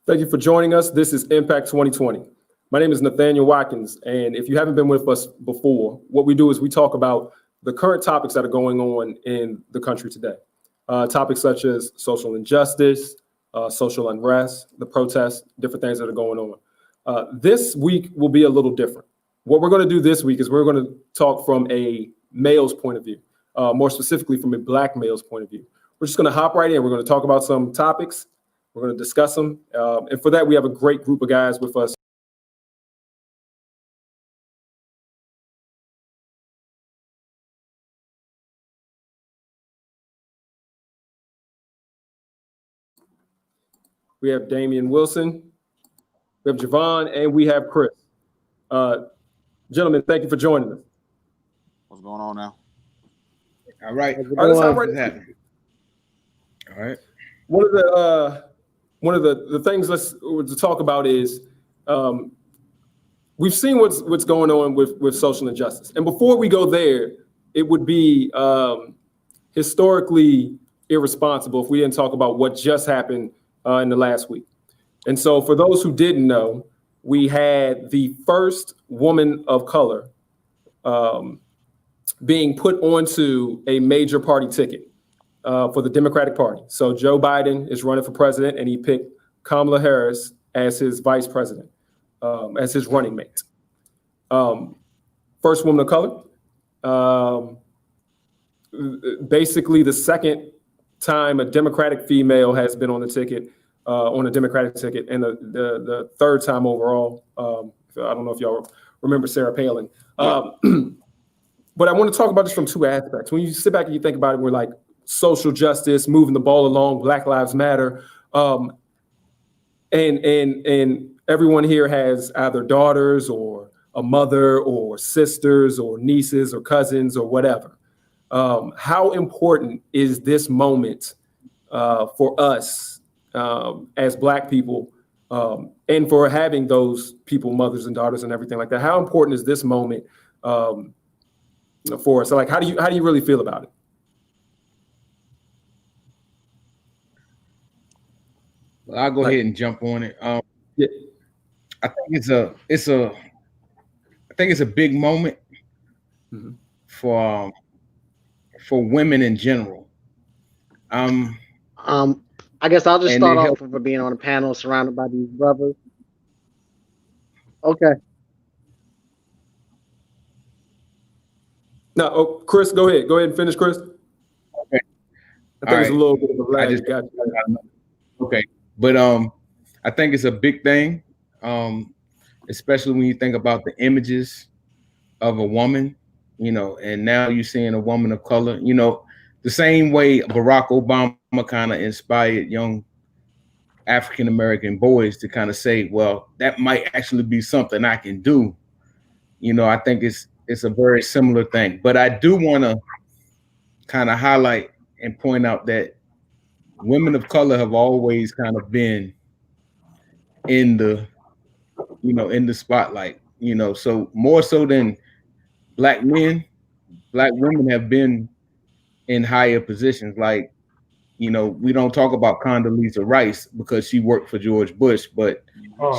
Thank you for joining us. This is Impact 2020. My name is Nathaniel Watkins, and if you haven't been with us before, what we do is we talk about the current topics that are going on in the country today. Topics such as social injustice, social unrest, the protests, different things that are going on. This week will be a little different. What we're going to do this week is we're going to talk from a male's point of view, more specifically from a Black male's point of view. We're just going to hop right in. We're going to talk about some topics. We're going to discuss them. And for that, we have a great group of guys with us. We have Damian Wilson, we have Javon, and we have Chris. Gentlemen, thank you for joining us. What's going on now? All right. All right, let's hop right in. All right. One of the things to talk about is we've seen what's going on with social injustice. And before we go there, it would be historically irresponsible if we didn't talk about what just happened in the last week. And so for those who didn't know, we had the first woman of color being put onto a major party ticket for the Democratic Party. So Joe Biden is running for president, and he picked Kamala Harris as his vice president, as his running mate. First woman of color. Basically, the second time a Democratic female has been on the ticket, on a Democratic ticket, and the third time overall. I don't know if y'all remember Sarah Palin. But I want to talk about this from two aspects. When you sit back and you think about it, we're like social justice, moving the ball along, Black Lives Matter. And everyone here has either daughters or a mother or sisters or nieces or cousins or whatever. How important is this moment for us as Black people, and for having those people, mothers and daughters and everything like that? How important is this moment for us? So, like, how do you really feel about it? Well, I'll go ahead and jump on it. Yeah. I think it's a big moment for women in general. I guess I'll just start off for being on a panel surrounded by these brothers. Okay. No, Chris, go ahead. Go ahead and finish, Chris. Okay. I think it's a little bit of a lag. Okay. But I think it's a big thing, especially when you think about the images of a woman, and now you're seeing a woman of color, the same way Barack Obama kind of inspired young African-American boys to kind of say, well, that might actually be something I can do. I think it's a very similar thing. But I do want to kind of highlight and point out that women of color have always kind of been in the spotlight, so more so than Black men, Black women have been in higher positions. Like, we don't talk about Condoleezza Rice because she worked for George Bush, but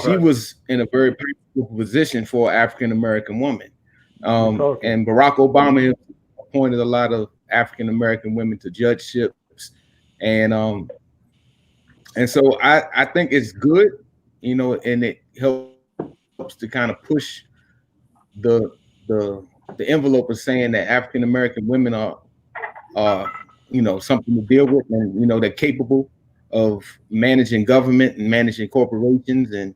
she was in a very powerful position for an African-American woman. And Barack Obama appointed a lot of African-American women to judgeships. And so I think it's good, and it helps to kind of push the envelope of saying that African-American women are something to deal with, and they're capable of managing government and managing corporations and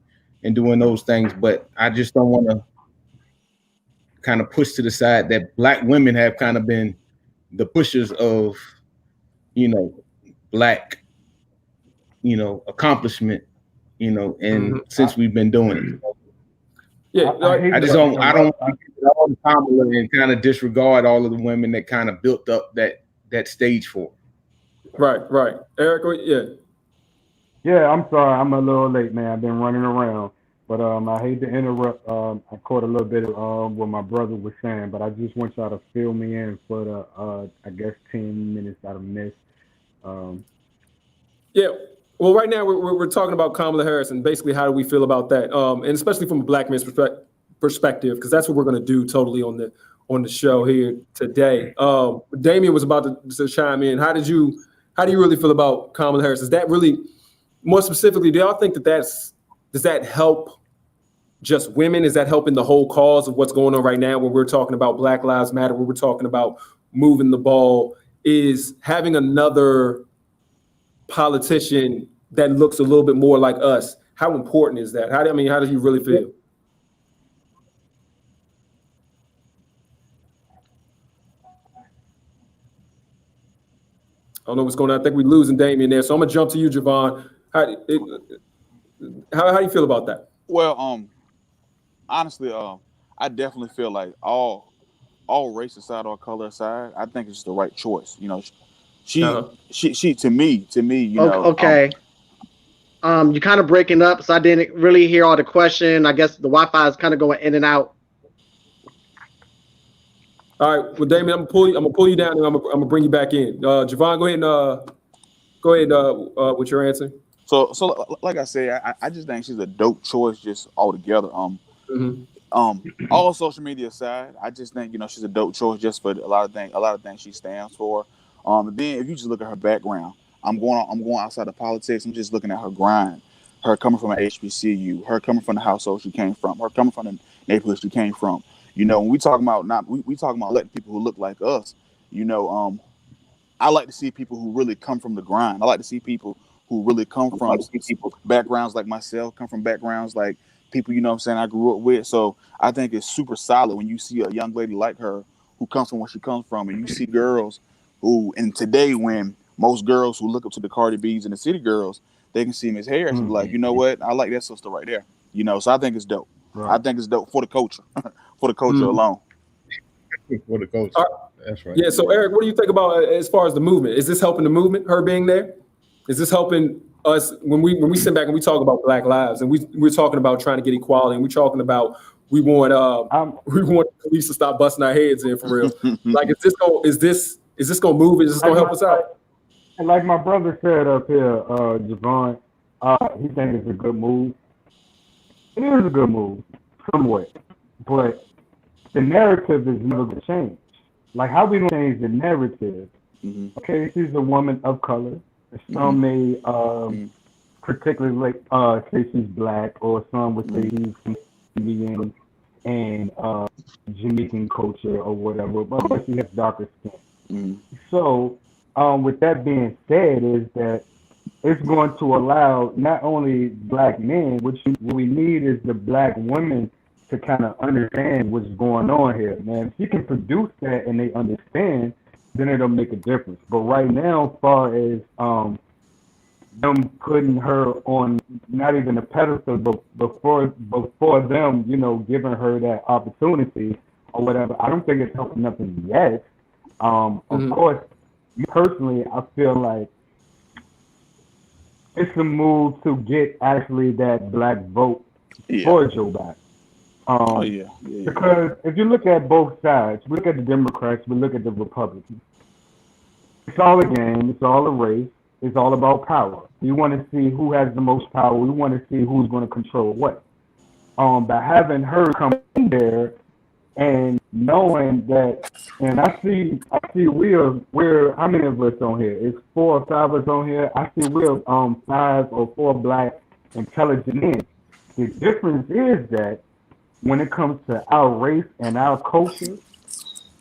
doing those things. But I just don't want to kind of push to the side that Black women have kind of been the pushers of Black accomplishment, and since we've been doing it. Yeah, I don't want to get all the Kamala and kind of disregard all of the women that kind of built up that stage for. Right. Eric, yeah. Yeah, I'm sorry, I'm a little late, man. I've been running around, but I hate to interrupt. I caught a little bit of what my brother was saying, but I just want y'all to fill me in for the I guess 10 minutes I missed. Yeah, Well, right now we're talking about Kamala Harris and basically how do we feel about that, and especially from a black man's perspective, because that's what we're going to do totally on the show here today. Damien was about to chime in. How do you really feel about Kamala Harris? Is that really, more specifically, do y'all think does that help just women? Is that helping the whole cause of what's going on right now when we're talking about Black Lives Matter, when we're talking about moving the ball? Is having another politician that looks a little bit more like us, how important is that? How do you really feel? I don't know what's going on. I think we're losing Damien there. So I'm gonna jump to you, Javon. How do you feel about that? Well, honestly, I definitely feel like all race aside or color aside, I think it's the right choice. You know, she to me, you know. Okay. You're kind of breaking up, so I didn't really hear all the question. I guess the Wi-Fi is kind of going in and out. All right, well, Damien, I'm gonna pull you down, and I'm gonna bring you back in. Javon, go ahead with your answer. So like I said, I just think she's a dope choice just altogether. All social media aside, I just think, you know, she's a dope choice just for a lot of things she stands for. Then if you just look at her background, I'm going outside of politics. I'm just looking at her grind, her coming from an HBCU, her coming from the household she came from, her coming from the neighborhood she came from. You know, when we talking about we talking about letting people who look like us. You know, I like to see people who really come from the grind. I like to see people who really come from backgrounds like myself, come from backgrounds like people, you know what I'm saying, I grew up with. So I think it's super solid when you see a young lady like her who comes from where she comes from, and you see girls who, and today when most girls who look up to the Cardi B's and the City Girls, they can see Miss Harris and be like, you know what, I like that sister right there. You know, so I think it's dope. Right. I think it's dope for the culture, for the culture alone. For the culture. That's right. Yeah. So Eric, what do you think about as far as the movement? Is this helping the movement? Her being there, is this helping us when we sit back and we talk about Black lives and we're talking about trying to get equality and we're talking about we want police to stop busting our heads in for real? Like, is this gonna move? Is this gonna help us out? And like my brother said up here, Javon, he thinks it's a good move. It is a good move, somewhat, but the narrative is never gonna change. Like, how we gonna change the narrative? Okay, she's a woman of color. Some may particularly say she's black, or some would say she's from Indian and Jamaican culture or whatever, but she has darker skin. So, with that being said, is that it's going to allow not only black men, which we need is the black women to kind of understand what's going on here, man. If you can produce that and they understand, then it'll make a difference. But right now, as far as them putting her on not even a pedestal, but before them, you know, giving her that opportunity or whatever, I don't think it's helping nothing yet. Of course, me personally, I feel like it's a move to get actually that black vote for Joe Biden. Because if you look at both sides, we look at the Democrats, we look at the Republicans. It's all a game. It's all a race. It's all about power. You want to see who has the most power. We want to see who's going to control what. By having her come in there and knowing that, and I see we're how many of us on here? It's 4 or 5 of us on here. I see we're 5 or 4 black intelligent men. The difference is that when it comes to our race and our culture,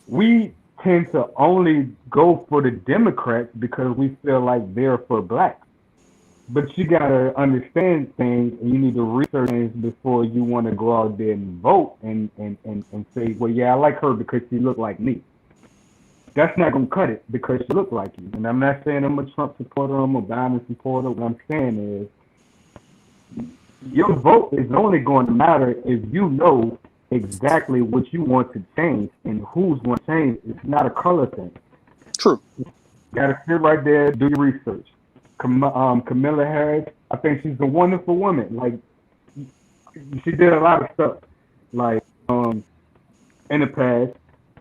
we tend to only go for the Democrats because we feel like they're for blacks. But you gotta understand things, and you need to research things before you want to go out there and vote and say, well, yeah, I like her because she looked like me. That's not gonna cut it because she looked like you. And I'm not saying I'm a Trump supporter, I'm a Biden supporter. What I'm saying is, your vote is only going to matter if you know exactly what you want to change and who's going to change. It's not a color thing. True. You gotta sit right there, do your research. Kamala Harris, I think she's a wonderful woman. Like, she did a lot of stuff, like in the past,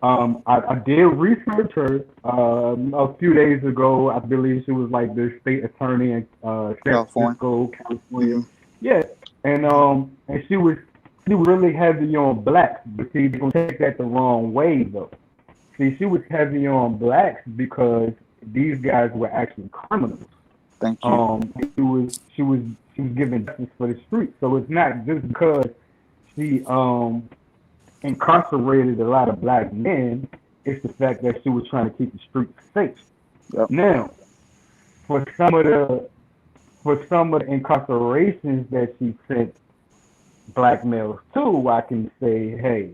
I did research her a few days ago. I believe she was like the state attorney in San Francisco, California. Mm-hmm. Yeah, and she was really heavy on blacks, but see, they're gonna take that the wrong way though. See, she was heavy on blacks because these guys were actually criminals. Thank you. She was giving justice for the street. So it's not just because she incarcerated a lot of black men. It's the fact that she was trying to keep the streets safe. Yep. Now, for some of the incarcerations that she sent black males to, I can say, hey,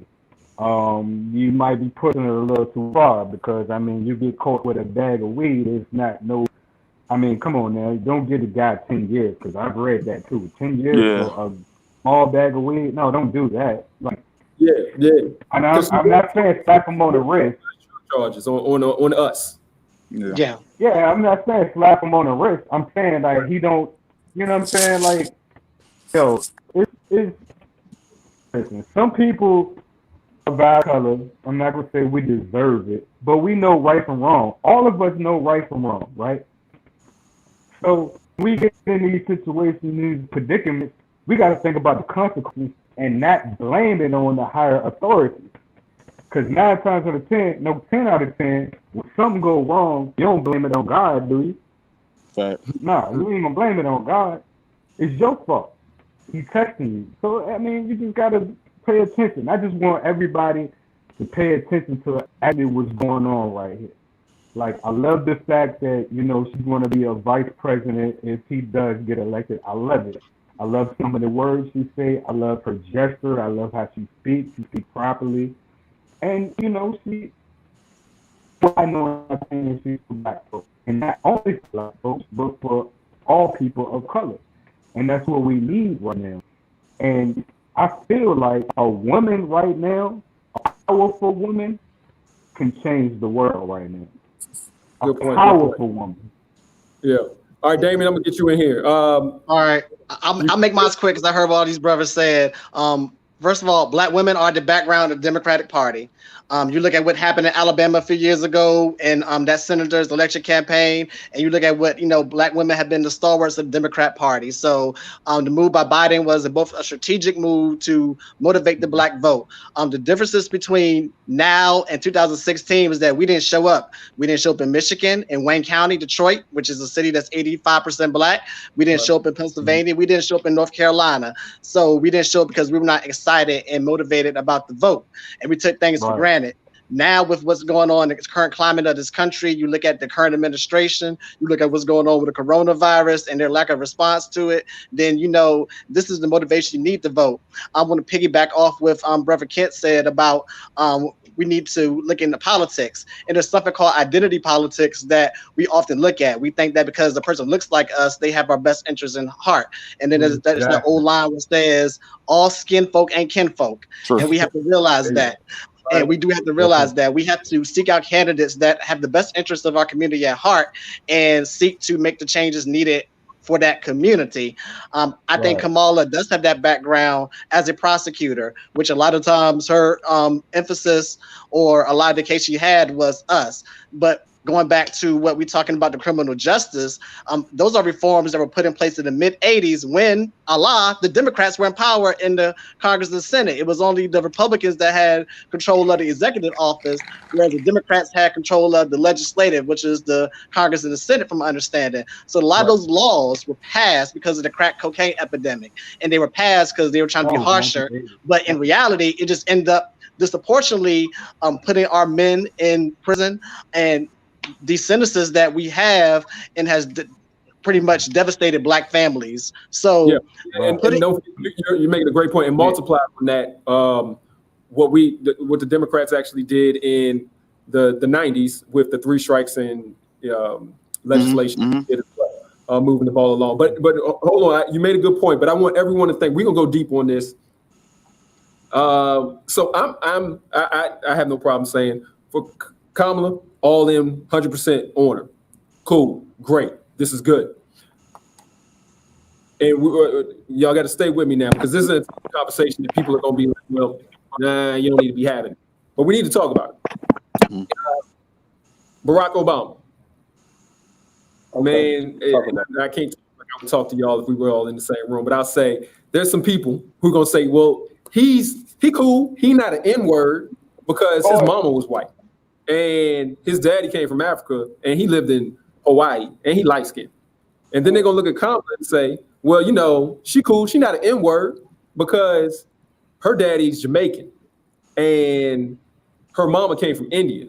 you might be pushing it a little too far because I mean, you get caught with a bag of weed. It's not no. I mean, come on now, don't give the guy 10 years because I've read that too. 10 years for a small bag of weed. No, don't do that. Like, yeah. And I'm not saying slap him on the wrist. Charges on us. Yeah. Yeah, I'm not saying slap him on the wrist. I'm saying like he don't. You know what I'm saying? Like, yo, it's listen. Some people of our color, I'm not gonna say we deserve it, but we know right from wrong. All of us know right from wrong, right? So we get in these situations, these predicaments, we got to think about the consequences and not blame it on the higher authorities. Because 9 times out of 10, no, 10 out of 10, when something go wrong, you don't blame it on God, do you? Fact. Nah, you ain't gonna blame it on God. It's your fault. He's testing you. So I mean, you just gotta pay attention. I just want everybody to pay attention to actually what's going on right here. Like, I love the fact that, you know, she's going to be a vice president if he does get elected. I love it. I love some of the words she say. I love her gesture. I love how she speaks. She speaks properly. And, you know, I know she's for black folks. And not only for black folks, but for all people of color. And that's what we need right now. And I feel like a woman right now, a powerful woman, can change the world right now. Good point. Powerful woman. Yeah. All right, Damien, I'm gonna get you in here. All right, I'll make mine quick because I heard what all these brothers said. First of all, black women are the background of the Democratic Party. You look at what happened in Alabama a few years ago and that senator's election campaign, and you look at what, you know, black women have been the stalwarts of the Democrat Party. So the move by Biden was both a strategic move to motivate the black vote. The differences between now and 2016 was that we didn't show up. We didn't show up in Michigan, in Wayne County, Detroit, which is a city that's 85% black. We didn't show up in Pennsylvania. We didn't show up in North Carolina. So we didn't show up because we were not excited and motivated about the vote. And we took things for granted. Now, with what's going on in the current climate of this country, you look at the current administration, you look at what's going on with the coronavirus and their lack of response to it, then, you know, this is the motivation you need to vote. I want to piggyback off with Brother Kent said about we need to look into politics. And there's something called identity politics that we often look at. We think that because the person looks like us, they have our best interests in heart. And then there's that old line which says, all skin folk ain't kinfolk. True. And we have to realize that. And we do have to realize that we have to seek out candidates that have the best interests of our community at heart and seek to make the changes needed for that community. I think Kamala does have that background as a prosecutor, which a lot of times her emphasis or a lot of the case she had was us. But going back to what we're talking about, the criminal justice, those are reforms that were put in place in the mid-'80s when, the Democrats were in power in the Congress and the Senate. It was only the Republicans that had control of the executive office, whereas the Democrats had control of the legislative, which is the Congress and the Senate, from my understanding. So a lot of those laws were passed because of the crack cocaine epidemic, and they were passed because they were trying to be harsher. But in reality, it just ended up disproportionately putting our men in prison, and these sentences that we have and has pretty much devastated black families. So and you're making a great point. And multiply on that, what the Democrats actually did in the 90s with the 3 strikes and legislation, moving the ball along. But hold on, you made a good point. But I want everyone to think. We're gonna go deep on this. So I have no problem saying for Kamala, all in 100% on her. Cool, great, this is good. And y'all got to stay with me now because this is a conversation that people are going to be like, well, nah, you don't need to be having. but we need to talk about it. Barack Obama. Man, I can't talk to y'all if we were all in the same room, but I'll say there's some people who are gonna say, well, he cool, he not an N-word because his mama was white and his daddy came from Africa and he lived in Hawaii and he light skinned. And then they're gonna look at Kamala and say, well, you know, she cool, she not an N-word because her daddy's Jamaican and her mama came from India,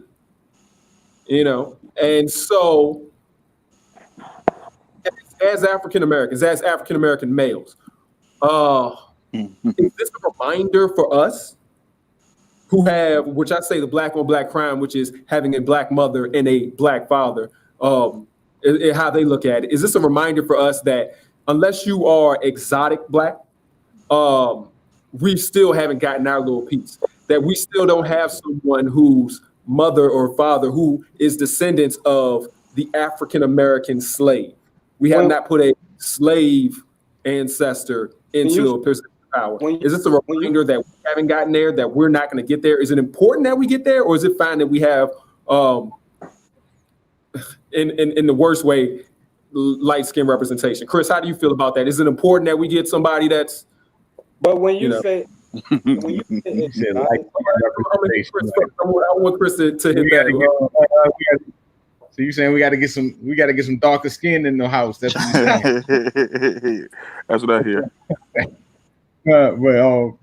you know, and so as African Americans, as African American males, is this a reminder for us who have, which I say the black on black crime, which is having a black mother and a black father, how they look at it? Is this a reminder for us that unless you are exotic black, we still haven't gotten our little piece? That we still don't have someone whose mother or father who is descendants of the African American slave. We have not put a slave ancestor into a position of power. Is this a reminder that we haven't gotten there, that we're not going to get there? Is it important that we get there, or is it fine that we have, in the worst way, light skin representation? Chris, how do you feel about that? Is it important that we get somebody that's? But when you say, when you say I want Chris to hit that. So you saying we got to get some darker skin in the house? That's what you're saying. That's what I hear. Well,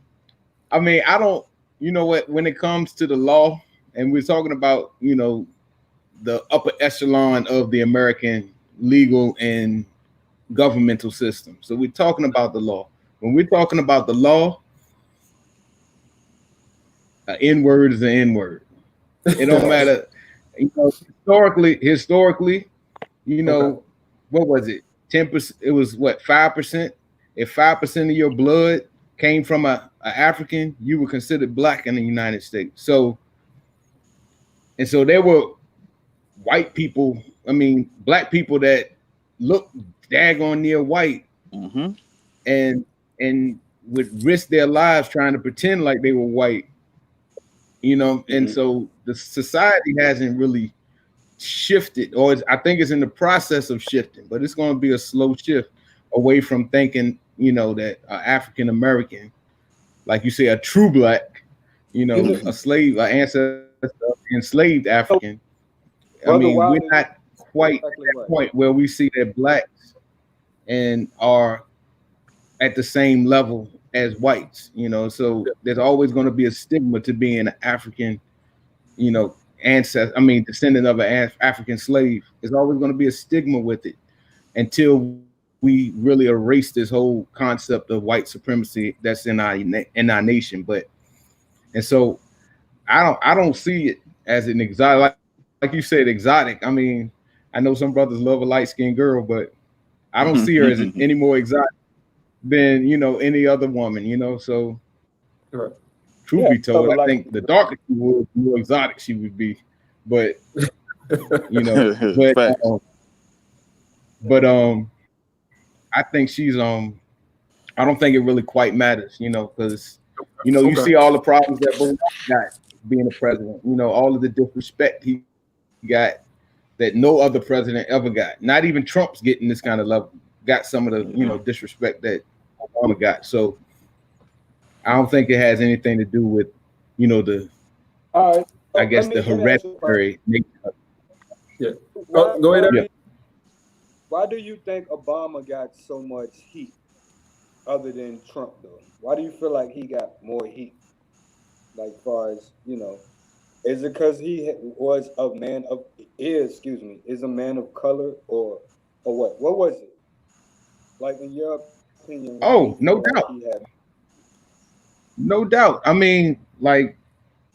I mean, I don't. You know what? When it comes to the law, and we're talking about, you know, the upper echelon of the American legal and governmental system. So we're talking about the law. When we're talking about the law, an N-word is an N-word. It don't matter. You know, historically, you know, what was it? 10%. It was what, 5%? If 5% of your blood came from a African, you were considered black in the United States. So there were white people. I mean, black people that looked daggone near white, and would risk their lives trying to pretend like they were white. You know, and so the society hasn't really shifted, or I think it's in the process of shifting, but it's going to be a slow shift away from thinking, you know, that African American, like you say, a true black, you know, a slave, an ancestor, enslaved African. I mean, we're not quite at that point where we see that blacks and are at the same level as whites, you know, so there's always going to be a stigma to being an African, you know, descendant of an African slave. There's always going to be a stigma with it until we really erase this whole concept of white supremacy that's in our nation. And so I don't see it as an exotic, like you said, exotic. I mean, I know some brothers love a light-skinned girl, but I don't see her as any more exotic than, you know, any other woman, you know. So truth be told, I think the darker she was, the more exotic she would be. But you know, but I think she's I don't think it really quite matters, you know, because you know, you see all the problems that Barack got being a president, you know, all of the disrespect he got that no other president ever got. Not even Trump's getting this kind of level, got some of the, you know, disrespect that Obama got. So I don't think it has anything to do with, you know, the I guess the hereditary nature. Yeah. Go ahead. Yeah. Why do you think Obama got so much heat other than Trump, though? Why do you feel like he got more heat? Like, far as, you know, is it because he was a man of, is a man of color or what? What was it? Like, in your opinion? Oh, no doubt. No doubt. I mean, like,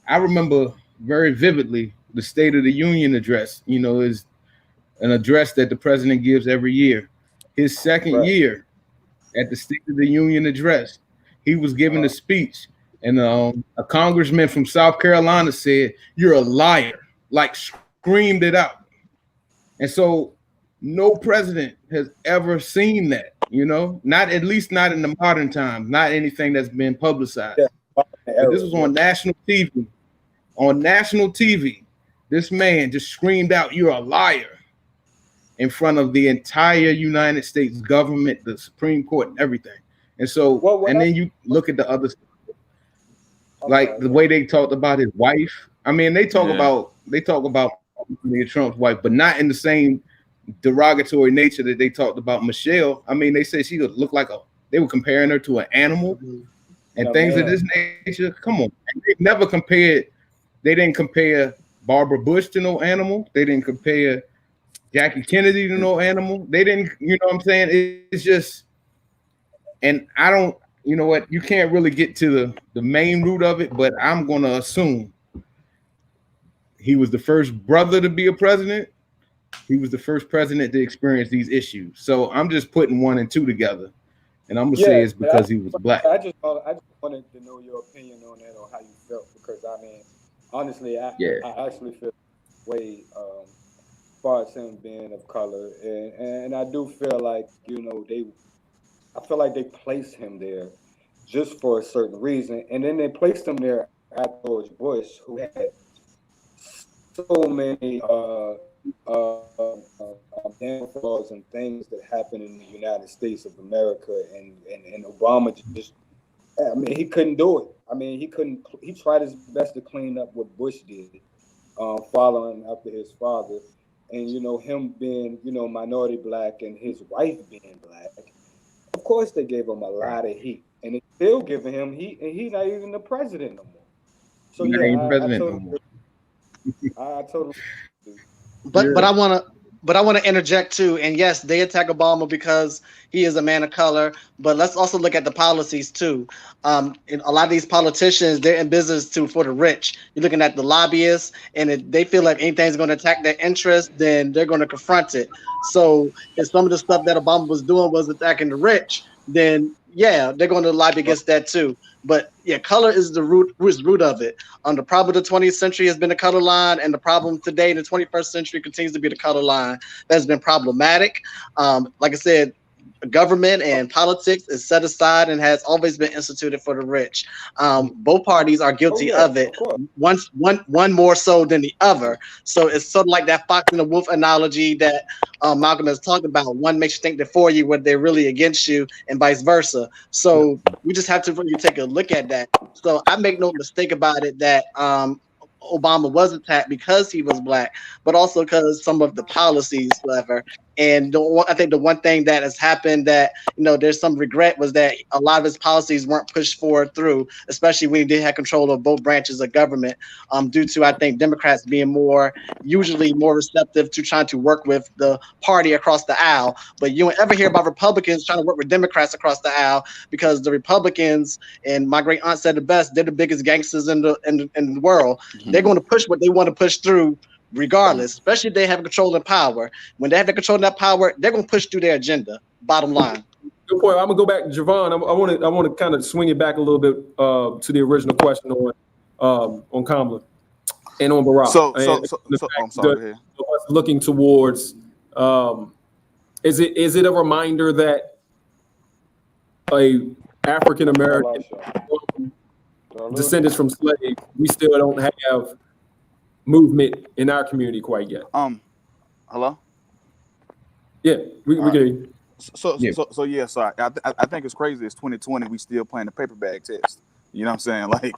I remember very vividly the State of the Union address, you know, is an address that the president gives every year. His second year at the State of the Union address, he was giving a speech, and a congressman from South Carolina said, "You're a liar," like screamed it out. And so no president has ever seen that, you know, not, at least not in the modern times, not anything that's been publicized. This was on national TV. on national TV, this man just screamed out, "You're a liar," in front of the entire United States government, the Supreme Court, and everything. And so, and then you look at the other, like the way they talked about his wife. I mean, they talk about Trump's wife, but not in the same derogatory nature that they talked about Michelle. I mean, they said she would look like they were comparing her to an animal and things of this nature. Come on, they never compared. They didn't compare Barbara Bush to no animal. They didn't compare Jackie Kennedy to no animal. They didn't, you know what I'm saying? It's just, and I don't, you know what? You can't really get to the main root of it, but I'm going to assume he was the first brother to be a president. He was the first president to experience these issues. So I'm just putting 1 and 2 together, and I'm gonna say it's because he was black. I just wanted to know your opinion on that, or how you felt, because I mean, honestly, I actually feel way as far as him being of color, and I do feel like, you know, I feel like they placed him there just for a certain reason, and then they placed him there at George Bush, who had so many downfalls and things that happened in the United States of America, and Obama just, I mean, he couldn't do it. I mean, he tried his best to clean up what Bush did, following after his father, and, you know, him being, you know, minority black and his wife being black. Of course, they gave him a lot of heat, and they're still giving him heat, and he's not even the president no more. So I totally. But I want to interject too. And yes, they attack Obama because he is a man of color. But let's also look at the policies too. And a lot of these politicians, they're in business for the rich. You're looking at the lobbyists, and if they feel like anything's going to attack their interest, then they're going to confront it. So if some of the stuff that Obama was doing was attacking the rich, then yeah, they're going to lobby against that too. But yeah, color is the root of it. The problem of the 20th century has been the color line, and the problem today in the 21st century continues to be the color line. That's been problematic. Like I said, government and politics is set aside and has always been instituted for the rich. Both parties are guilty of it. One more so than the other. So it's sort of like that fox and the wolf analogy that Malcolm has talked about. One makes you think they're for you when they're really against you, and vice versa. So we just have to really take a look at that. So I make no mistake about it that Obama was attacked because he was black, but also because some of the policies, whatever. And I think the one thing that has happened that, you know, there's some regret was that a lot of his policies weren't pushed forward through, especially when he did have control of both branches of government, due to, I think, Democrats being usually more receptive to trying to work with the party across the aisle. But you don't ever hear about Republicans trying to work with Democrats across the aisle, because the Republicans, and my great aunt said the best, they're the biggest gangsters in the world. Mm-hmm. They're going to push what they want to push through, regardless, especially if they have control and power. When they have the control and that power, they're going to push through their agenda. Bottom line. Good point. I'm gonna go back, Javon. I want to kind of swing it back a little bit to the original question on Kamala and on Barack. So I'm sorry. Looking towards, is it a reminder that a African American descendants from slaves, we still don't have movement in our community quite yet? Hello? Yeah, we get you. So I think it's crazy. It's 2020. We still playing the paper bag test. You know what I'm saying? Like,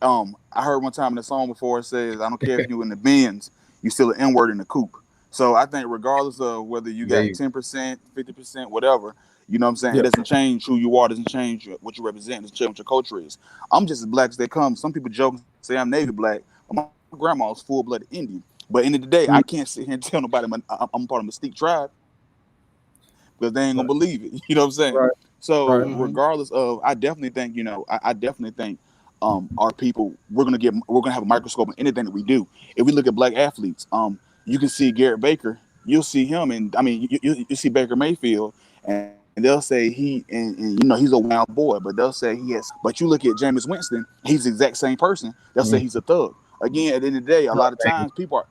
I heard one time in the song before, it says, "I don't care if you in the bins, you still an N-word in the coop." So I think regardless of whether you got 10%, 50%, whatever, you know what I'm saying? It doesn't change who you are. Doesn't change what you represent. Doesn't change what your culture is. I'm just as black as they come. Some people joke, say I'm Navy black. My grandma's full-blooded Indian. But end of the day, I can't sit here and tell nobody I'm part of Mystique tribe, because they ain't gonna believe it. You know what I'm saying? Right. So regardless of, I definitely think, you know, I definitely think our people, we're gonna have a microscope on anything that we do. If we look at black athletes, you can see Garrett Baker, you'll see him, and I mean you see Baker Mayfield, and they'll say you know, he's a wild boy, but they'll say he has. But you look at Jameis Winston, he's the exact same person. They'll say he's a thug. Again, at the end of the day, a lot of times people are.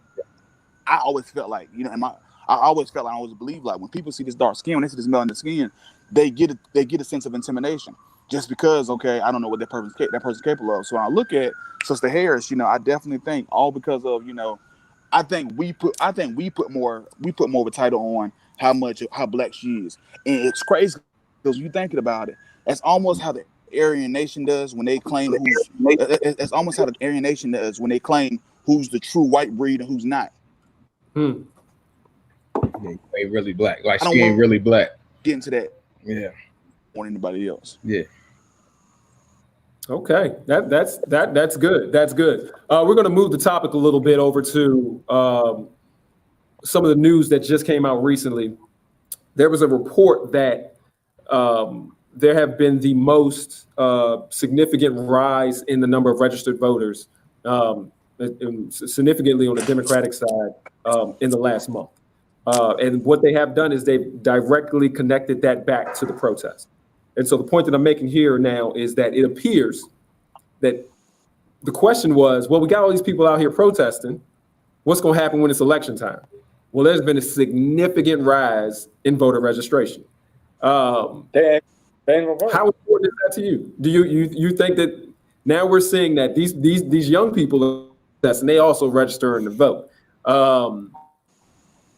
I always felt like, you know, I always believed, like, when people see this dark skin, when they see this melanin skin, they get a sense of intimidation. just because, okay, I don't know what that person's capable of. So when I look at Sister Harris, I definitely think all because of, I think we put more of a title on how black she is. And it's crazy because you thinking about it, that's almost how the Aryan Nation does when they claim it's almost how the Aryan Nation does when they claim who's the true white breed and who's not. Yeah, you ain't really black. Like she ain't really black. Get into that. Yeah. On anybody else. Yeah. Okay, that's good. That's good. We're going to move the topic a little bit over to some of the news that just came out recently. There was a report that there have been the most significant rise in the number of registered voters, significantly on the Democratic side in the last month. And what they have done is they've directly connected that back to the protest. And so the point that I'm making here now is that it appears that the question was, well, we got all these people out here protesting. What's going to happen when it's election time? Well, there's been a significant rise in voter registration. How important is that to you? Do you think that now we're seeing that these young people are protesting, they also register to vote?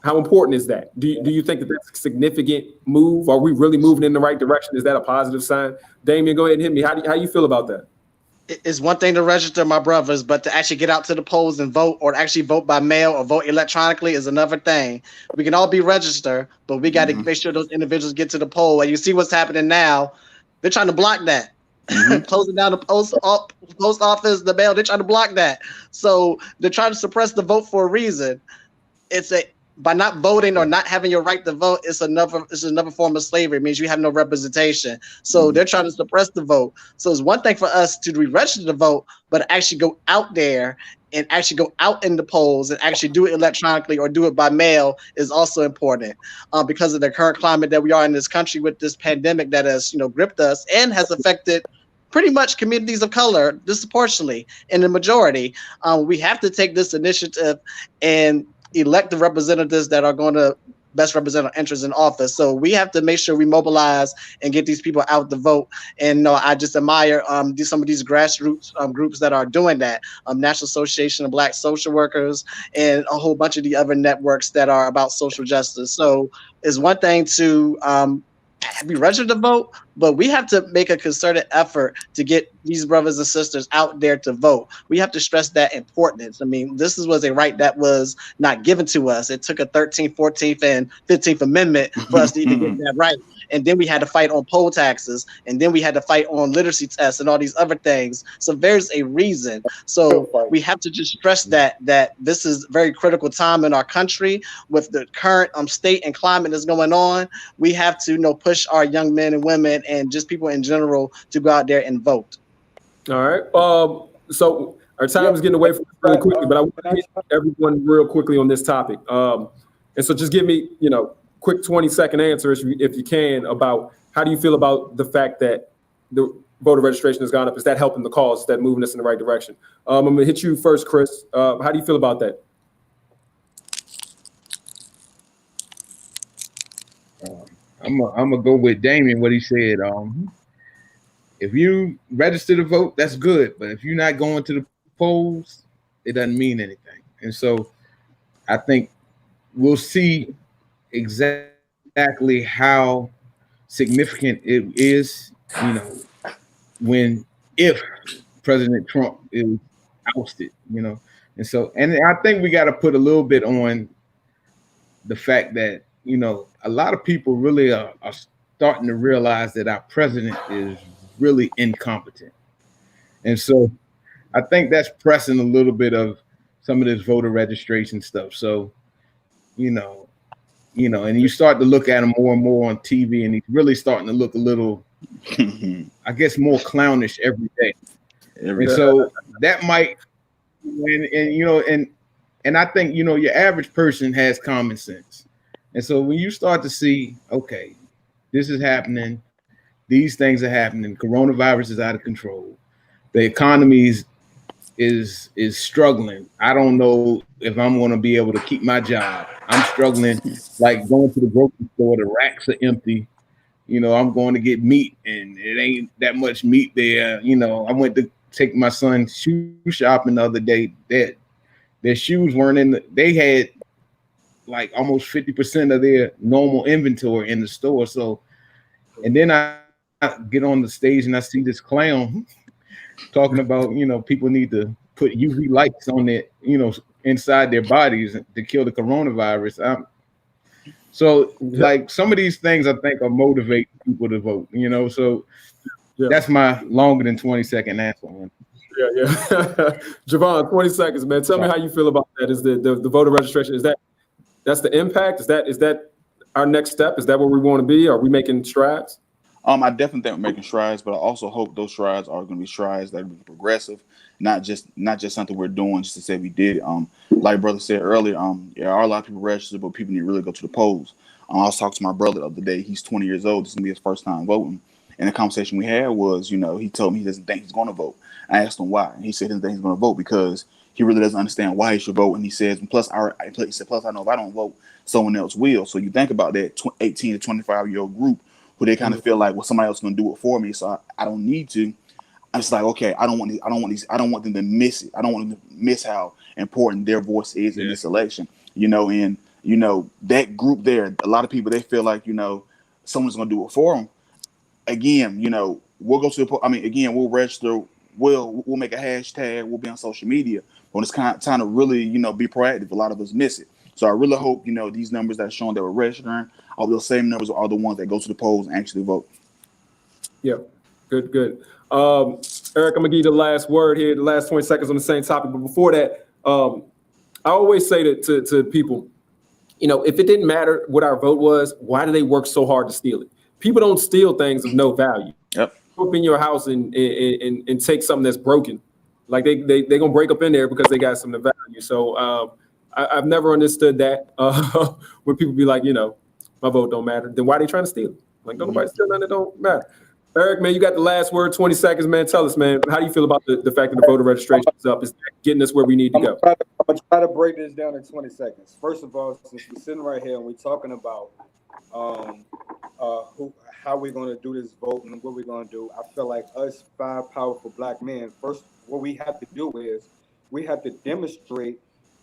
How important is that? Do you think that that's a significant move? Are we really moving in the right direction? Is that a positive sign? Damien, go ahead and hit me. How you feel about that? It's one thing to register, my brothers, but to actually get out to the polls and vote, or actually vote by mail or vote electronically, is another thing. We can all be registered, but we got to make sure those individuals get to the poll. And you see what's happening now. They're trying to block that. Closing down the post office, the mail, they're trying to block that. So they're trying to suppress the vote for a reason. By not voting or not having your right to vote, it's another form of slavery. It means you have no representation. So they're trying to suppress the vote. So it's one thing for us to re-register to vote, but actually go out there and actually go out in the polls and actually do it electronically or do it by mail is also important because of the current climate that we are in this country with this pandemic that has gripped us and has affected pretty much communities of color disproportionately in the majority. We have to take this initiative and elect the representatives that are going to best represent our interests in office. So we have to make sure we mobilize and get these people out to vote. And I just admire some of these grassroots groups that are doing that. National Association of Black Social Workers and a whole bunch of the other networks that are about social justice. So it's one thing to be registered to vote, but we have to make a concerted effort to get these brothers and sisters out there to vote. We have to stress that importance. I mean, this was a right that was not given to us. It took a 13th, 14th, and 15th Amendment for us to even get that right. And then we had to fight on poll taxes, and then we had to fight on literacy tests and all these other things. So there's a reason. So we have to just stress that this is a very critical time in our country with the current state and climate that's going on. We have to push our young men and women and just people in general to go out there and vote. All right. So our time is getting away from us really quickly, but I want to hit everyone real quickly on this topic. And so just give me, quick 20-second answer if you can about how do you feel about the fact that the voter registration has gone up? Is that helping the cause? Is that moving us in the right direction? I'm going to hit you first, Chris. How do you feel about that? I'm gonna go with Damien, what he said. If you register to vote, that's good. But if you're not going to the polls, it doesn't mean anything. And so I think we'll see exactly how significant it is, if President Trump is ousted, And so, and I think we got to put a little bit on the fact that, a lot of people really are starting to realize that our president is really incompetent. And so I think that's pressing a little bit of some of this voter registration stuff. So, and you start to look at him more and more on TV, and he's really starting to look a little, I guess, more clownish every day. And so that might, and I think, your average person has common sense. And so when you start to see, okay, this is happening, these things are happening, coronavirus is out of control, the economy is struggling. I don't know if I'm going to be able to keep my job. I'm struggling, like going to the grocery store, the racks are empty. I'm going to get meat and it ain't that much meat there. I went to take my son shoe shopping the other day. That their shoes weren't they had like almost 50% of their normal inventory in the store. So, and then I get on the stage and I see this clown talking about, people need to put UV lights on their, inside their bodies to kill the coronavirus. So like some of these things I think are motivate people to vote, so that's my longer than 20-second answer. Man. Yeah. Javon, 20 seconds, man. Tell me how you feel about that. Is the voter registration, that's the impact? Is that our next step? Is that where we want to be? Are we making strides? I definitely think we're making strides, but I also hope those strides are going to be strides that are progressive, not just something we're doing just to say we did. Like brother said earlier, there are a lot of people registered, but people need to really go to the polls. I was talking to my brother the other day. He's 20 years old. This is going to be his first time voting. And the conversation we had was, he told me he doesn't think he's going to vote. I asked him why. And he said he doesn't think he's going to vote because he really doesn't understand why he should vote. And he says, plus I know if I don't vote, someone else will. So you think about that 18 to 25-year-old group who they kind of feel like, well, somebody else is going to do it for me, so I don't need to. I'm just like, okay, I don't want them to miss it. I don't want them to miss how important their voice is in this election. And that group there, a lot of people, they feel like, someone's going to do it for them. Again, we'll go to we'll register, we'll make a hashtag, we'll be on social media. But it's kind of time to really, be proactive. A lot of us miss it. So I really hope, these numbers that are showing that we're registering, all those same numbers are the ones that go to the polls and actually vote. Yeah, good. Eric, I'm gonna give you the last word here, the last 20 seconds on the same topic. But before that, I always say to people, if it didn't matter what our vote was, why do they work so hard to steal it? People don't steal things of no value. Yep. Go up in your house and take something that's broken. Like they gonna break up in there because they got something of value. So I've never understood that when people be like, my vote don't matter. Then why are they trying to steal it? Like, don't nobody steal nothing that don't matter. Eric, man, you got the last word, 20 seconds, man. Tell us, man, how do you feel about the fact that the voter registration is up? Is that getting us where we need to go? I'm going to try to break this down in 20 seconds. First of all, since we're sitting right here and we're talking about how we're going to do this vote and what we're going to do, I feel like us 5 powerful black men, first, what we have to do is we have to demonstrate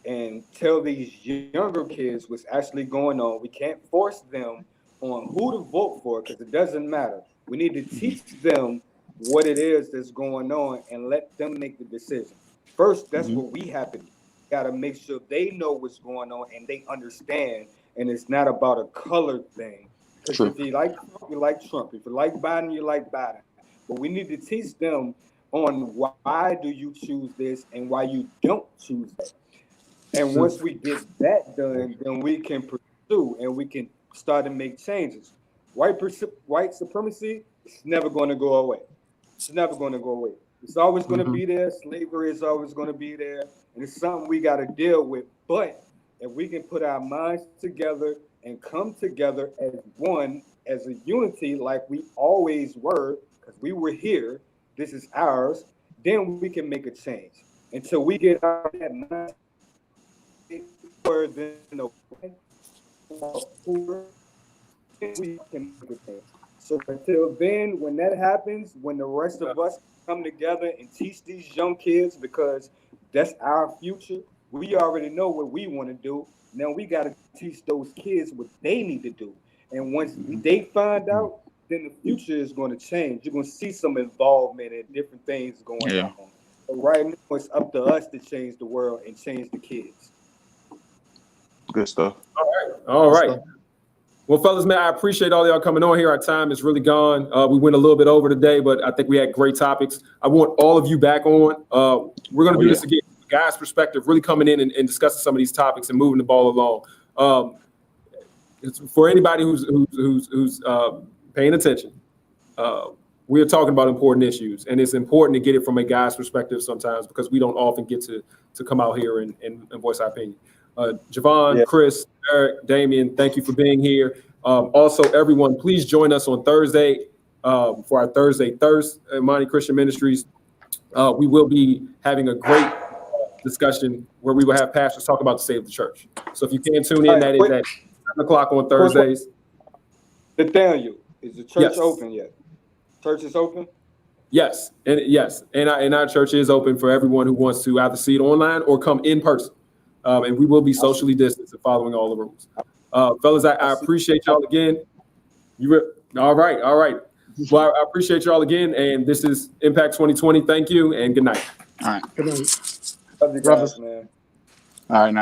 and tell these younger kids what's actually going on. We can't force them on who to vote for because it doesn't matter. We need to teach them what it is that's going on and let them make the decision. First, that's what we have to do. Got to make sure they know what's going on and they understand. And it's not about a color thing. Because if you like Trump, you like Trump. If you like Biden, you like Biden. But we need to teach them on why do you choose this and why you don't choose that. And once we get that done, then we can pursue and we can start to make changes. White supremacy is never going to go away. It's never going to go away. It's always going to be there. Slavery is always going to be there. And it's something we got to deal with. But if we can put our minds together and come together as one, as a unity, like we always were, because we were here, this is ours, then we can make a change. Until we get out of that mind, we can make a change. So until then, when that happens, when the rest of us come together and teach these young kids, because that's our future, we already know what we want to do. Now we got to teach those kids what they need to do. And once they find out, then the future is going to change. You're going to see some involvement and different things going on. But right now, it's up to us to change the world and change the kids. Good stuff. All right. Well, fellas, man, I appreciate all y'all coming on here. Our time is really gone. We went a little bit over today, but I think we had great topics. I want all of you back on. We're going to do this again. Guys' perspective, really coming in and discussing some of these topics and moving the ball along. It's for anybody who's paying attention. We are talking about important issues, and it's important to get it from a guy's perspective sometimes because we don't often get to come out here and voice our opinion. Javon, Chris, Eric, Damian, thank you for being here. Also, everyone, please join us on Thursday for our Thursday Thirst at Monty Christian Ministries. We will be having a great discussion where we will have pastors talk about the state of the church. So if you can tune in, that is at 7 o'clock on Thursdays. Nathaniel, Is the church Yes. open yet? Church is open? Yes, and our church is open for everyone who wants to either see it online or come in person. And we will be socially distanced and following all the rules. Fellas, I appreciate y'all again. All right. Well, I appreciate y'all again, and this is Impact 2020. Thank you, and good night. All right. Good night. Love you guys, man. All right, now.